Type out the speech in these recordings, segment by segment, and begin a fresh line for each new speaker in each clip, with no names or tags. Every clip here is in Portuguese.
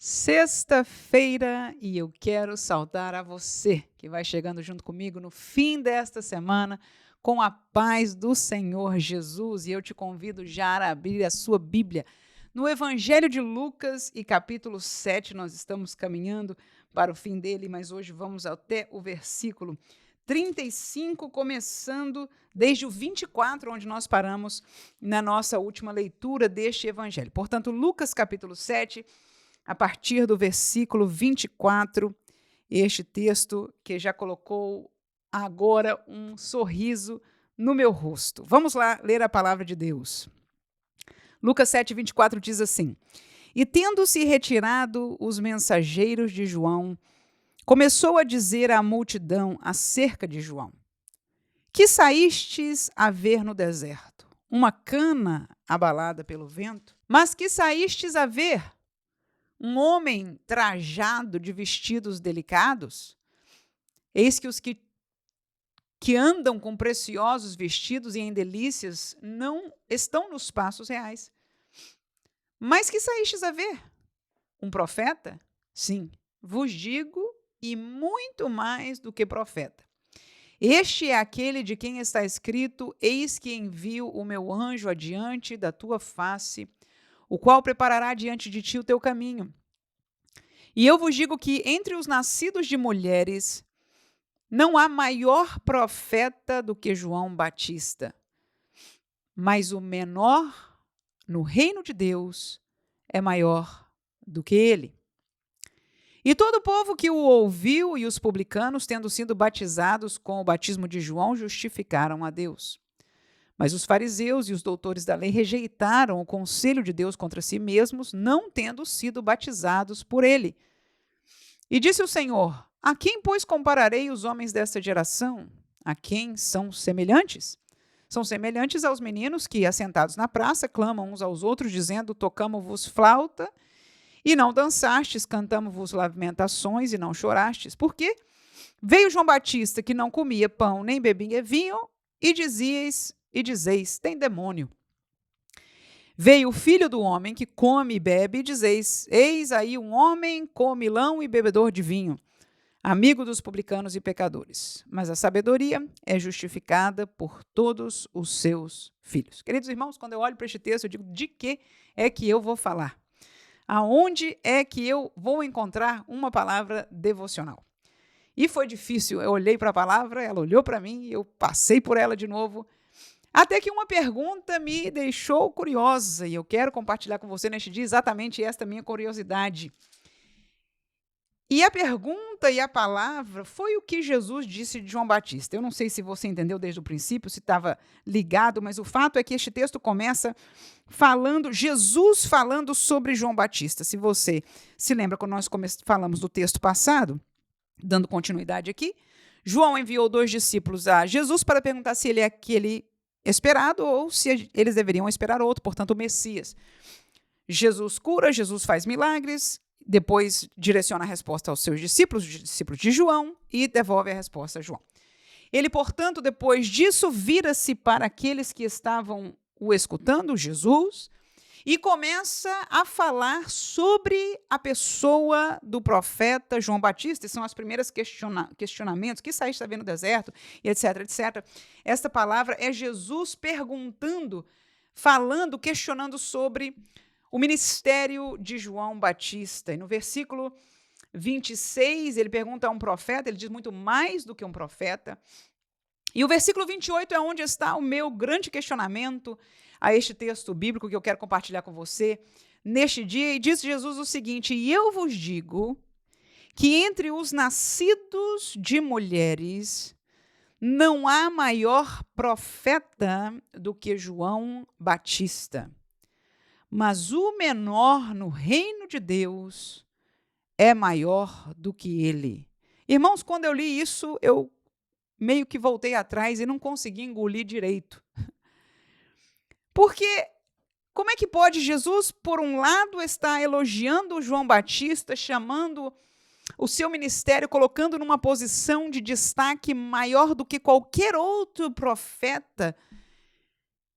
Sexta-feira e eu quero saudar a você que vai chegando junto comigo no fim desta semana com a paz do Senhor Jesus. E eu te convido já a abrir a sua Bíblia. No Evangelho de Lucas e capítulo 7, nós estamos caminhando para o fim dele, mas hoje vamos até o versículo 35, começando desde o 24, onde nós paramos na nossa última leitura deste Evangelho. Portanto, Lucas capítulo 7, a partir do versículo 24, este texto que já colocou agora um sorriso no meu rosto. Vamos lá ler a palavra de Deus. Lucas 7, 24 diz assim: E tendo-se retirado os mensageiros de João, começou a dizer à multidão acerca de João: Que saístes a ver no deserto? Uma cana abalada pelo vento? Mas que saístes a ver? Um homem trajado de vestidos delicados? Eis que os que andam com preciosos vestidos e em delícias não estão nos passos reais. Mas que saístes a ver? Um profeta? Sim, vos digo, e muito mais do que profeta. Este é aquele de quem está escrito: Eis que envio o meu anjo adiante da tua face, o qual preparará diante de ti o teu caminho. E eu vos digo que entre os nascidos de mulheres não há maior profeta do que João Batista, mas o menor no reino de Deus é maior do que ele. E todo o povo que o ouviu e os publicanos, tendo sido batizados com o batismo de João, justificaram a Deus. Mas os fariseus e os doutores da lei rejeitaram o conselho de Deus contra si mesmos, não tendo sido batizados por ele. E disse o Senhor: A quem, pois, compararei os homens desta geração? A quem são semelhantes? São semelhantes aos meninos que, assentados na praça, clamam uns aos outros, dizendo: Tocamo-vos flauta e não dançastes, cantamo-vos lamentações e não chorastes. Por quê? Veio João Batista, que não comia pão nem bebia vinho, e dizeis: tem demônio. Veio o Filho do Homem, que come e bebe, e dizeis: eis aí um homem comilão e bebedor de vinho, amigo dos publicanos e pecadores. Mas a sabedoria é justificada por todos os seus filhos. Queridos irmãos, quando eu olho para este texto, eu digo: de que é que eu vou falar? Aonde é que eu vou encontrar uma palavra devocional? E foi difícil. Eu olhei para a palavra, ela olhou para mim, eu passei por ela de novo, até que uma pergunta me deixou curiosa, e eu quero compartilhar com você neste dia exatamente esta minha curiosidade. E a pergunta e a palavra foi o que Jesus disse de João Batista. Eu não sei se você entendeu desde o princípio, se estava ligado, mas o fato é que este texto começa Jesus falando sobre João Batista. Se você se lembra, quando nós falamos do texto passado, dando continuidade aqui, João enviou 2 discípulos a Jesus para perguntar se ele é aquele esperado ou se eles deveriam esperar outro, portanto o Messias. Jesus cura, Jesus faz milagres, depois direciona a resposta aos seus discípulos, os discípulos de João, e devolve a resposta a João. Ele, portanto, depois disso, vira-se para aqueles que estavam o escutando, Jesus, e começa a falar sobre a pessoa do profeta João Batista. E são as primeiras questionamentos: que saíste a ver no deserto, e etc, etc. Esta palavra é Jesus perguntando, falando, questionando sobre o ministério de João Batista. E no versículo 26, ele pergunta a um profeta, ele diz muito mais do que um profeta. E o versículo 28 é onde está o meu grande questionamento a este texto bíblico que eu quero compartilhar com você neste dia. E diz Jesus o seguinte: E eu vos digo que entre os nascidos de mulheres não há maior profeta do que João Batista. Mas o menor no reino de Deus é maior do que ele. Irmãos, quando eu li isso, eu meio que voltei atrás e não consegui engolir direito. Porque como é que pode Jesus, por um lado, estar elogiando João Batista, chamando o seu ministério, colocando numa posição de destaque maior do que qualquer outro profeta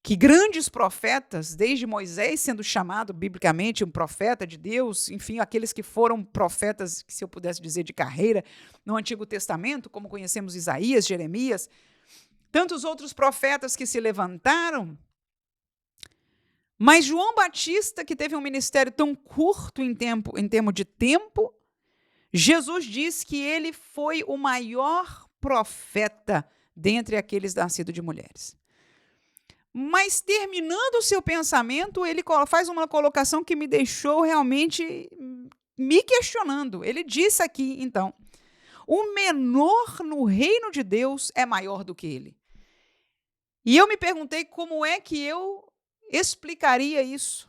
que grandes profetas, desde Moisés sendo chamado biblicamente um profeta de Deus, enfim, aqueles que foram profetas, se eu pudesse dizer, de carreira no Antigo Testamento, como conhecemos Isaías, Jeremias, tantos outros profetas que se levantaram. Mas João Batista, que teve um ministério tão curto em termos de tempo, Jesus diz que ele foi o maior profeta dentre aqueles nascidos de mulheres. Mas, terminando o seu pensamento, ele faz uma colocação que me deixou realmente me questionando. Ele disse aqui, então, o menor no reino de Deus é maior do que ele. E eu me perguntei como é que eu explicaria isso.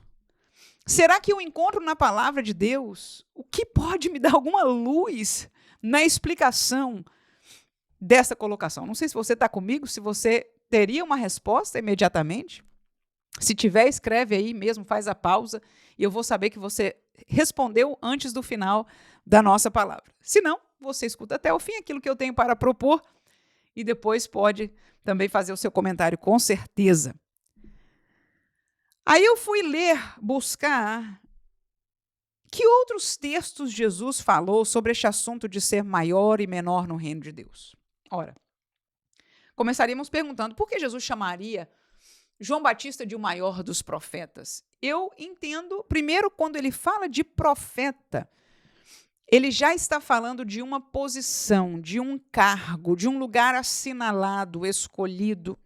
Será que eu encontro na palavra de Deus o que pode me dar alguma luz na explicação dessa colocação? Não sei se você está comigo, se você teria uma resposta imediatamente. Se tiver, escreve aí mesmo, faz a pausa, e eu vou saber que você respondeu antes do final da nossa palavra. Se não, você escuta até o fim aquilo que eu tenho para propor e depois pode também fazer o seu comentário, com certeza. Aí eu fui buscar que outros textos Jesus falou sobre este assunto de ser maior e menor no reino de Deus. Ora, começaríamos perguntando por que Jesus chamaria João Batista de o maior dos profetas. Eu entendo, primeiro, quando ele fala de profeta, ele já está falando de uma posição, de um cargo, de um lugar assinalado, escolhido.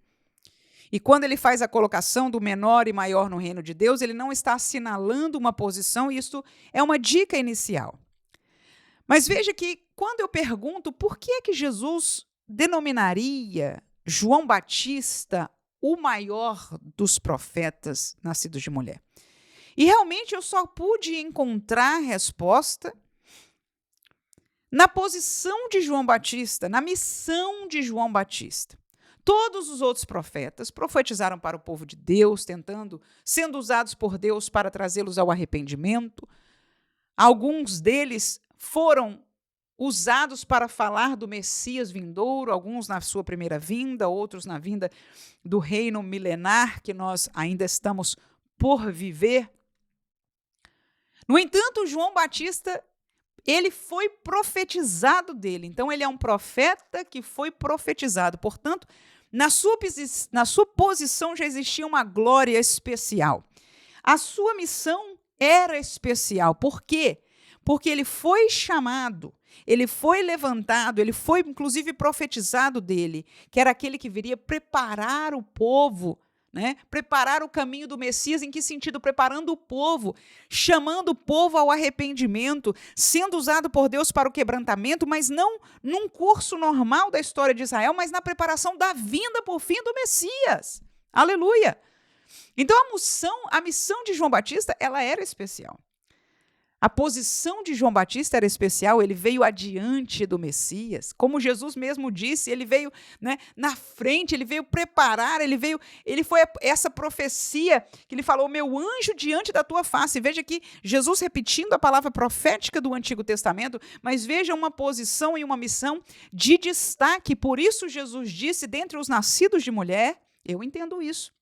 E quando ele faz a colocação do menor e maior no reino de Deus, ele não está assinalando uma posição, e isso é uma dica inicial. Mas veja que quando eu pergunto por que é que Jesus denominaria João Batista o maior dos profetas nascidos de mulher, e realmente eu só pude encontrar resposta na posição de João Batista, na missão de João Batista. Todos os outros profetas profetizaram para o povo de Deus, sendo usados por Deus para trazê-los ao arrependimento. Alguns deles foram usados para falar do Messias vindouro, alguns na sua primeira vinda, outros na vinda do reino milenar que nós ainda estamos por viver. No entanto, João Batista, ele foi profetizado dele. Então, ele é um profeta que foi profetizado. Portanto, na sua posição já existia uma glória especial. A sua missão era especial. Por quê? Porque ele foi chamado, ele foi levantado, ele foi inclusive profetizado dele, que era aquele que viria preparar o povo, né? Preparar o caminho do Messias. Em que sentido? Preparando o povo, chamando o povo ao arrependimento, sendo usado por Deus para o quebrantamento, mas não num curso normal da história de Israel, mas na preparação da vinda por fim do Messias. Aleluia! Então a missão de João Batista, ela era especial. A posição de João Batista era especial, ele veio adiante do Messias. Como Jesus mesmo disse, ele veio, né, na frente, ele veio preparar, ele foi essa profecia que ele falou, meu anjo diante da tua face. Veja aqui, Jesus repetindo a palavra profética do Antigo Testamento, mas veja uma posição e uma missão de destaque. Por isso Jesus disse, dentre os nascidos de mulher, eu entendo isso,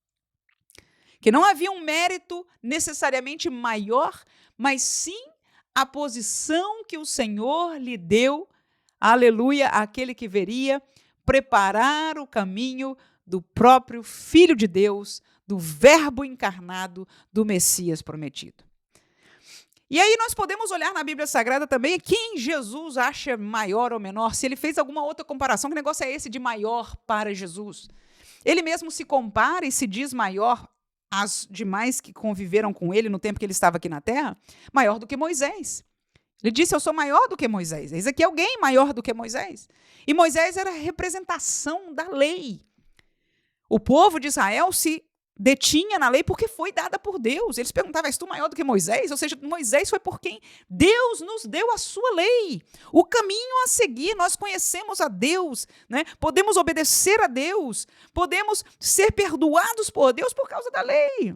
que não havia um mérito necessariamente maior, mas sim a posição que o Senhor lhe deu, aleluia, àquele que veria preparar o caminho do próprio Filho de Deus, do Verbo encarnado, do Messias prometido. E aí nós podemos olhar na Bíblia Sagrada também quem Jesus acha maior ou menor, se ele fez alguma outra comparação. Que negócio é esse de maior para Jesus? Ele mesmo se compara e se diz maior as demais que conviveram com ele no tempo que ele estava aqui na terra, maior do que Moisés. Ele disse, eu sou maior do que Moisés. Eis aqui alguém maior do que Moisés. E Moisés era a representação da lei. O povo de Israel se detinha na lei porque foi dada por Deus. Eles perguntavam, és tu maior do que Moisés? Ou seja, Moisés foi por quem Deus nos deu a sua lei. O caminho a seguir, nós conhecemos a Deus, né? Podemos obedecer a Deus, podemos ser perdoados por Deus por causa da lei.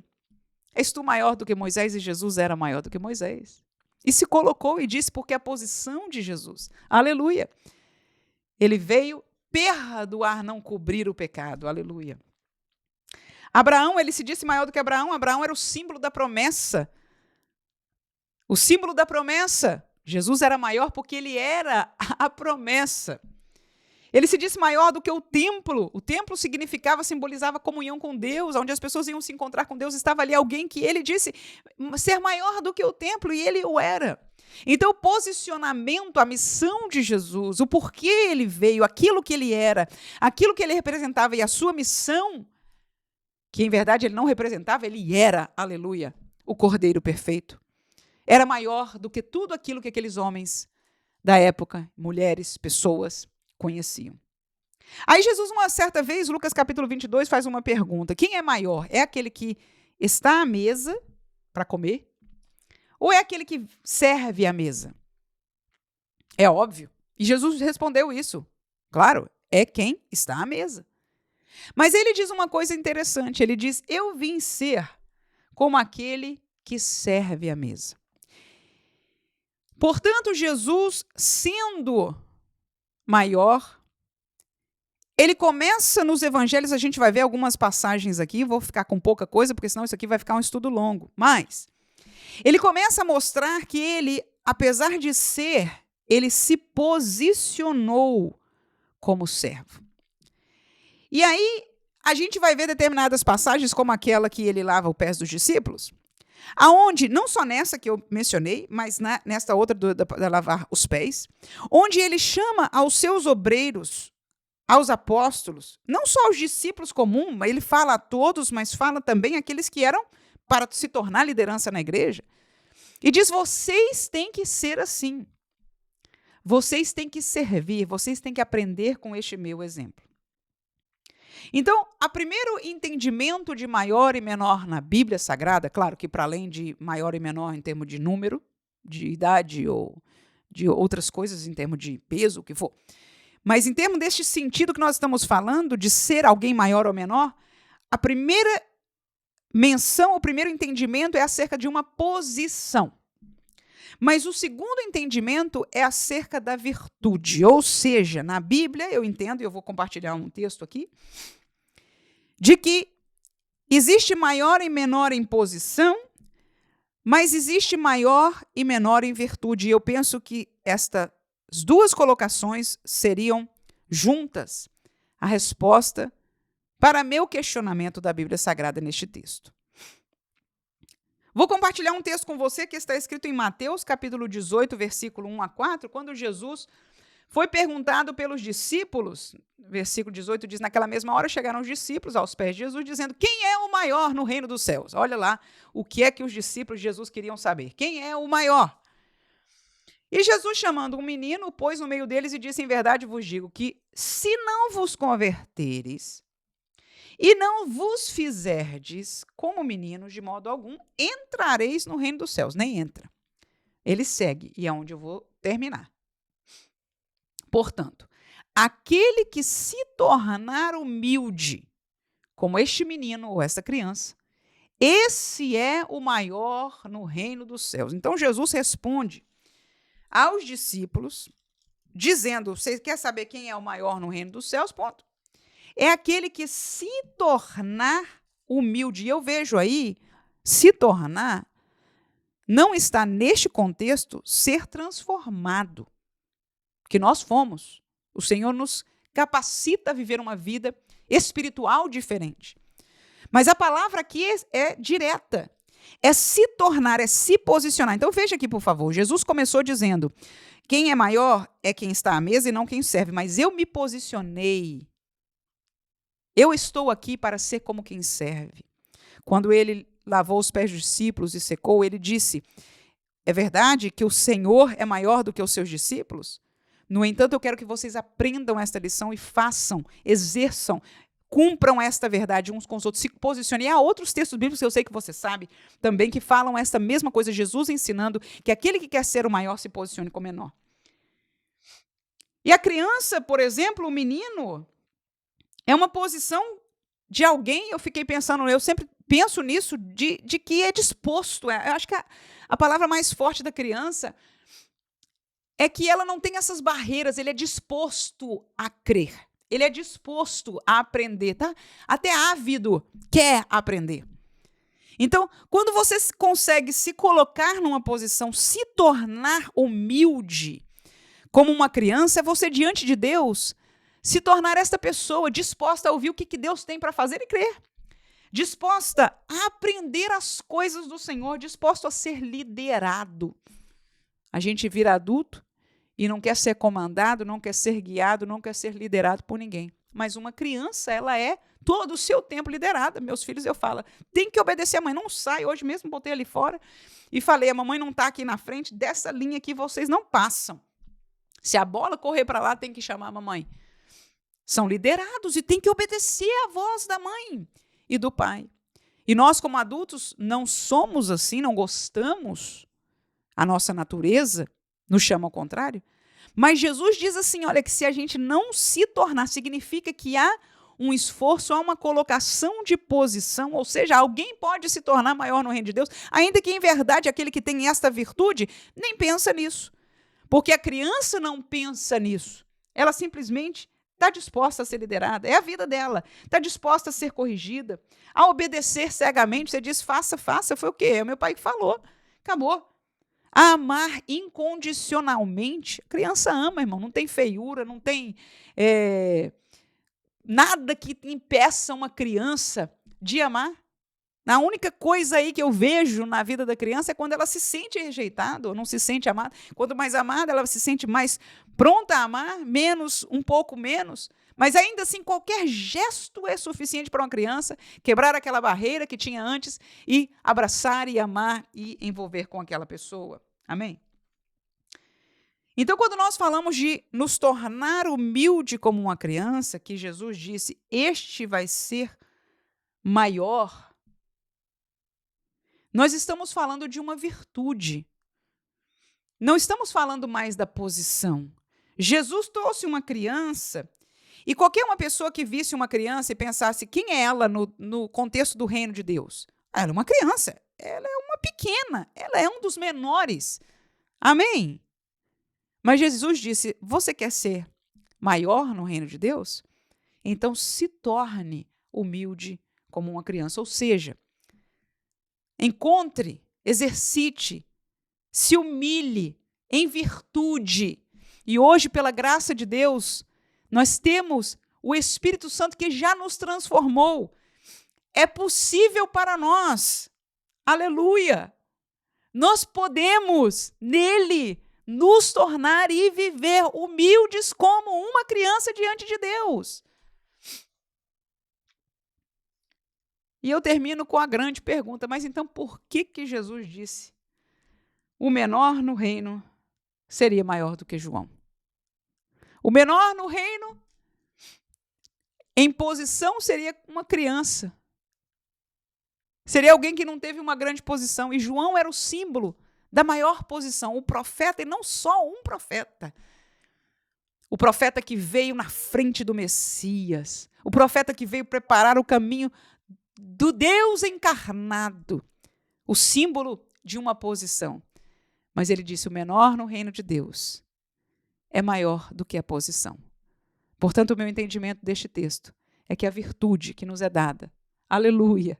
És tu maior do que Moisés? E Jesus era maior do que Moisés. E se colocou e disse, porque a posição de Jesus, aleluia, ele veio perdoar, não cobrir o pecado, aleluia. Abraão, ele se disse maior do que Abraão. Abraão era o símbolo da promessa. O símbolo da promessa. Jesus era maior porque ele era a promessa. Ele se disse maior do que o templo. O templo simbolizava comunhão com Deus, onde as pessoas iam se encontrar com Deus. Estava ali alguém que ele disse ser maior do que o templo, e ele o era. Então, o posicionamento, a missão de Jesus, o porquê ele veio, aquilo que ele era, aquilo que ele representava e a sua missão, que em verdade ele não representava, ele era, aleluia, o Cordeiro perfeito. Era maior do que tudo aquilo que aqueles homens da época, mulheres, pessoas, conheciam. Aí Jesus, uma certa vez, Lucas capítulo 22, faz uma pergunta. Quem é maior? É aquele que está à mesa para comer? Ou é aquele que serve à mesa? É óbvio. E Jesus respondeu isso. Claro, é quem está à mesa. Mas ele diz uma coisa interessante. Ele diz, eu vim ser como aquele que serve à mesa. Portanto, Jesus, sendo maior, ele começa nos evangelhos, a gente vai ver algumas passagens aqui, vou ficar com pouca coisa, porque senão isso aqui vai ficar um estudo longo. Mas ele começa a mostrar que ele, apesar de ser, ele se posicionou como servo. E aí, a gente vai ver determinadas passagens, como aquela que ele lava os pés dos discípulos, aonde, não só nessa que eu mencionei, mas nesta outra da lavar os pés, onde ele chama aos seus obreiros, aos apóstolos, não só aos discípulos comuns, ele fala a todos, mas fala também àqueles que eram para se tornar liderança na igreja. E diz, vocês têm que ser assim. Vocês têm que servir, vocês têm que aprender com este meu exemplo. Então, o primeiro entendimento de maior e menor na Bíblia Sagrada, claro que para além de maior e menor em termos de número, de idade ou de outras coisas, em termos de peso, o que for, mas em termos deste sentido que nós estamos falando, de ser alguém maior ou menor, a primeira menção, o primeiro entendimento é acerca de uma posição. Mas o segundo entendimento é acerca da virtude, ou seja, na Bíblia, eu entendo, e eu vou compartilhar um texto aqui, de que existe maior e menor em posição, mas existe maior e menor em virtude. E eu penso que estas duas colocações seriam juntas a resposta para meu questionamento da Bíblia Sagrada neste texto. Vou compartilhar um texto com você que está escrito em Mateus, capítulo 18, versículo 1 a 4, quando Jesus foi perguntado pelos discípulos, versículo 18 diz, naquela mesma hora chegaram os discípulos aos pés de Jesus, dizendo, quem é o maior no reino dos céus? Olha lá o que é que os discípulos de Jesus queriam saber. Quem é o maior? E Jesus, chamando um menino, o pôs no meio deles e disse, em verdade vos digo que se não vos converteres e não vos fizerdes como meninos de modo algum, entrareis no reino dos céus. Nem entra. Ele segue, e é onde eu vou terminar. Portanto, aquele que se tornar humilde, como este menino ou esta criança, esse é o maior no reino dos céus. Então, Jesus responde aos discípulos, dizendo, você quer saber quem é o maior no reino dos céus? Ponto. É aquele que se tornar humilde. E eu vejo aí, se tornar, não está neste contexto ser transformado. Porque nós fomos. O Senhor nos capacita a viver uma vida espiritual diferente. Mas a palavra aqui é direta. É se tornar, é se posicionar. Então veja aqui, por favor. Jesus começou dizendo, quem é maior é quem está à mesa e não quem serve. Mas eu me posicionei. Eu estou aqui para ser como quem serve. Quando ele lavou os pés dos discípulos e secou, ele disse, é verdade que o Senhor é maior do que os seus discípulos? No entanto, eu quero que vocês aprendam esta lição e façam, exerçam, cumpram esta verdade uns com os outros, se posicionem. E há outros textos bíblicos que eu sei que você sabe também que falam esta mesma coisa, Jesus ensinando que aquele que quer ser o maior se posicione como menor. E a criança, por exemplo, o menino, é uma posição de alguém, eu fiquei pensando, eu sempre penso nisso, de que é disposto. Eu acho que a palavra mais forte da criança é que ela não tem essas barreiras, ele é disposto a crer. Ele é disposto a aprender, tá? Até ávido, quer aprender. Então, quando você consegue se colocar numa posição, se tornar humilde como uma criança, é você diante de Deus se tornar esta pessoa disposta a ouvir o que Deus tem para fazer e crer. Disposta a aprender as coisas do Senhor, disposto a ser liderado. A gente vira adulto e não quer ser comandado, não quer ser guiado, não quer ser liderado por ninguém. Mas uma criança, ela é todo o seu tempo liderada. Meus filhos, eu falo, tem que obedecer a mãe, não sai. Hoje mesmo botei ali fora e falei, a mamãe não está aqui na frente, dessa linha aqui vocês não passam. Se a bola correr para lá, tem que chamar a mamãe. São liderados e tem que obedecer à voz da mãe e do pai. E nós, como adultos, não somos assim, não gostamos. A nossa natureza nos chama ao contrário. Mas Jesus diz assim, olha, que se a gente não se tornar, significa que há um esforço, há uma colocação de posição, ou seja, alguém pode se tornar maior no reino de Deus, ainda que em verdade aquele que tem esta virtude nem pensa nisso. Porque a criança não pensa nisso. Ela simplesmente está disposta a ser liderada, é a vida dela, está disposta a ser corrigida, a obedecer cegamente. Você diz, faça, faça, foi o quê? É o meu pai que falou, acabou. A amar incondicionalmente, a criança ama, irmão, não tem feiura, não tem nada que impeça uma criança de amar. A única coisa aí que eu vejo na vida da criança é quando ela se sente rejeitada ou não se sente amada. Quanto mais amada, ela se sente mais pronta a amar, um pouco menos. Mas ainda assim, qualquer gesto é suficiente para uma criança quebrar aquela barreira que tinha antes e abraçar e amar e envolver com aquela pessoa. Amém? Então, quando nós falamos de nos tornar humilde como uma criança, que Jesus disse, este vai ser maior, nós estamos falando de uma virtude. Não estamos falando mais da posição. Jesus trouxe uma criança e qualquer uma pessoa que visse uma criança e pensasse quem é ela no contexto do reino de Deus? Ela é uma criança, ela é uma pequena, ela é um dos menores. Amém? Mas Jesus disse, você quer ser maior no reino de Deus? Então se torne humilde como uma criança. Ou seja, encontre, exercite, se humilhe em virtude. E hoje, pela graça de Deus, nós temos o Espírito Santo que já nos transformou. É possível para nós. Aleluia! Nós podemos, nele, nos tornar e viver humildes como uma criança diante de Deus. E eu termino com a grande pergunta, mas então por que Jesus disse o menor no reino seria maior do que João? O menor no reino, em posição, seria uma criança. Seria alguém que não teve uma grande posição. E João era o símbolo da maior posição. O profeta, e não só um profeta. O profeta que veio na frente do Messias. O profeta que veio preparar o caminho do Deus encarnado, o símbolo de uma posição. Mas ele disse, o menor no reino de Deus é maior do que a posição. Portanto, o meu entendimento deste texto é que a virtude que nos é dada, aleluia,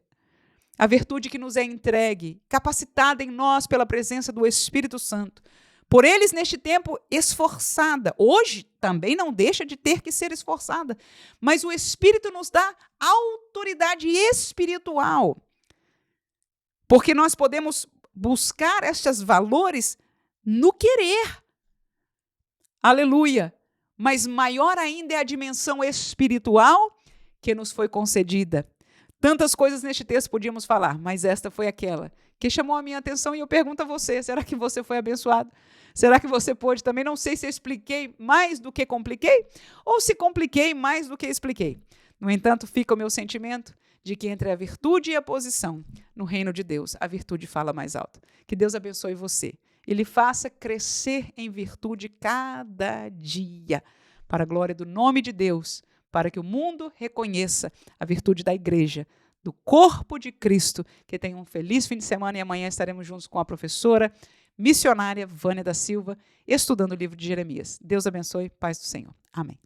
a virtude que nos é entregue, capacitada em nós pela presença do Espírito Santo, por eles neste tempo esforçada, hoje também não deixa de ter que ser esforçada, mas o Espírito nos dá autoridade espiritual, porque nós podemos buscar estes valores no querer, aleluia, mas maior ainda é a dimensão espiritual que nos foi concedida. Tantas coisas neste texto podíamos falar, mas esta foi aquela que chamou a minha atenção e eu pergunto a você, será que você foi abençoado? Será que você pôde também? Não sei se eu expliquei mais do que compliquei ou se compliquei mais do que expliquei. No entanto, fica o meu sentimento de que entre a virtude e a posição no reino de Deus, a virtude fala mais alto. Que Deus abençoe você e lhe faça crescer em virtude cada dia, para a glória do nome de Deus, para que o mundo reconheça a virtude da igreja, do corpo de Cristo. Que tenha um feliz fim de semana e amanhã estaremos juntos com a professora missionária Vânia da Silva, estudando o livro de Jeremias. Deus abençoe, paz do Senhor. Amém.